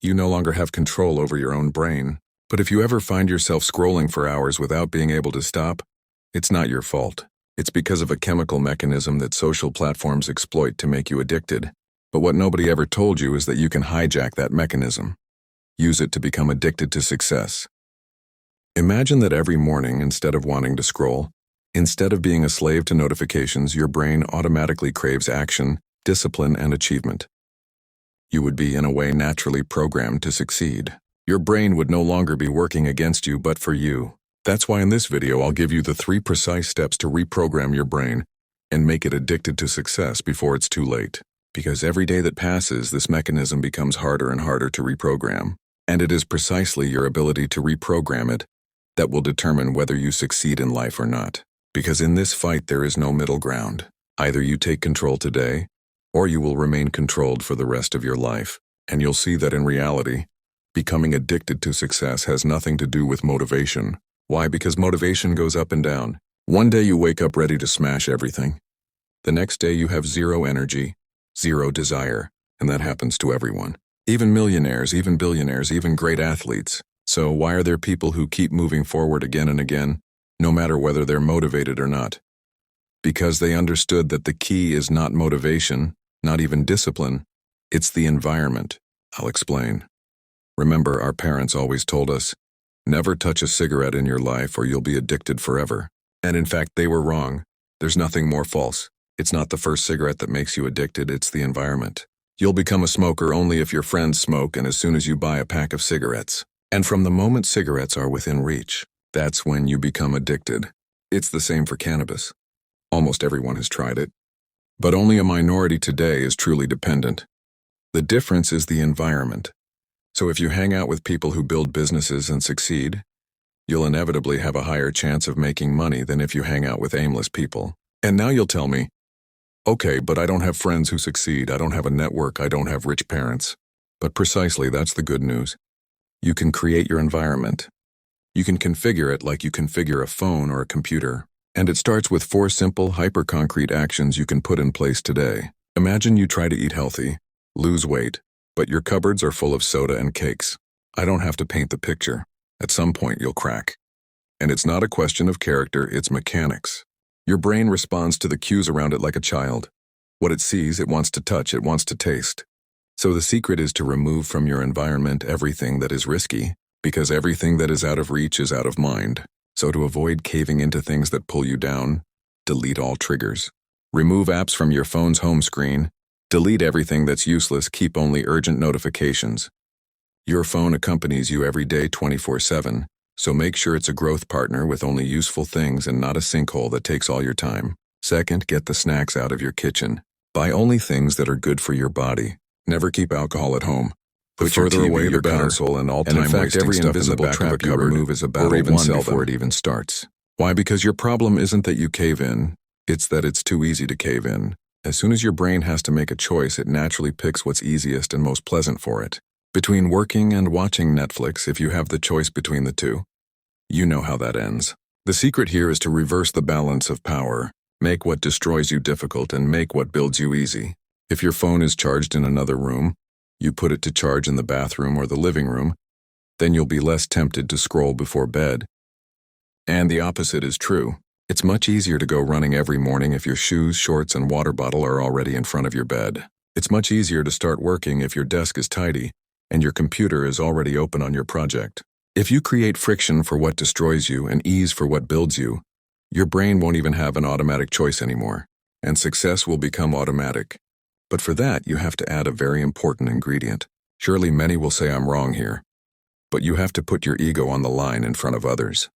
You no longer have control over your own brain. But if you ever find yourself scrolling for hours without being able to stop, it's not your fault. It's because of a chemical mechanism that social platforms exploit to make you addicted. But what nobody ever told you is that you can hijack that mechanism. Use it to become addicted to success. Imagine that every morning, instead of wanting to scroll, instead of being a slave to notifications, your brain automatically craves action, discipline, and achievement. You would be, in a way, naturally programmed to succeed. Your brain would no longer be working against you but for you. That's why in this video I'll give you the 3 precise steps to reprogram your brain and make it addicted to success before it's too late. Because every day that passes, this mechanism becomes harder and harder to reprogram. And it is precisely your ability to reprogram it that will determine whether you succeed in life or not. Because in this fight there is no middle ground. Either you take control today, or you will remain controlled for the rest of your life. And you'll see that in reality, becoming addicted to success has nothing to do with motivation. Why? Because motivation goes up and down. One day you wake up ready to smash everything. The next day you have zero energy, zero desire, and that happens to everyone. Even millionaires, even billionaires, even great athletes. So why are there people who keep moving forward again and again, no matter whether they're motivated or not? Because they understood that the key is not motivation, not even discipline, it's the environment. I'll explain. Remember, our parents always told us, never touch a cigarette in your life or you'll be addicted forever. And in fact, they were wrong. There's nothing more false. It's not the first cigarette that makes you addicted, it's the environment. You'll become a smoker only if your friends smoke and as soon as you buy a pack of cigarettes. And from the moment cigarettes are within reach, that's when you become addicted. It's the same for cannabis. Almost everyone has tried it. But only a minority today is truly dependent. The difference is the environment. So if you hang out with people who build businesses and succeed, you'll inevitably have a higher chance of making money than if you hang out with aimless people. And now you'll tell me, okay, but I don't have friends who succeed, I don't have a network, I don't have rich parents. But precisely that's the good news. You can create your environment. You can configure it like you configure a phone or a computer. And it starts with 4 simple, hyper-concrete actions you can put in place today. Imagine you try to eat healthy, lose weight, but your cupboards are full of soda and cakes. I don't have to paint the picture. At some point you'll crack. And it's not a question of character, it's mechanics. Your brain responds to the cues around it like a child. What it sees, it wants to touch, it wants to taste. So the secret is to remove from your environment everything that is risky, because everything that is out of reach is out of mind. So to avoid caving into things that pull you down, delete all triggers. Remove apps from your phone's home screen. Delete everything that's useless, keep only urgent notifications. Your phone accompanies you every day 24/7, so make sure it's a growth partner with only useful things and not a sinkhole that takes all your time. Second, get the snacks out of your kitchen. Buy only things that are good for your body. Never keep alcohol at home. Put your further away the console and all time wasting every invisible trap you remove is a battle won before it even starts. Why? Because your problem isn't that you cave in, it's that it's too easy to cave in. As soon as your brain has to make a choice, it naturally picks what's easiest and most pleasant for it. Between working and watching Netflix, if you have the choice between the two, you know how that ends. The secret here is to reverse the balance of power. Make what destroys you difficult and make what builds you easy. If your phone is charged in another room, you put it to charge in the bathroom or the living room, then you'll be less tempted to scroll before bed. And the opposite is true. It's much easier to go running every morning if your shoes, shorts, and water bottle are already in front of your bed. It's much easier to start working if your desk is tidy and your computer is already open on your project. If you create friction for what destroys you and ease for what builds you, your brain won't even have an automatic choice anymore, and success will become automatic. But for that, you have to add a very important ingredient. Surely many will say I'm wrong here, but you have to put your ego on the line in front of others.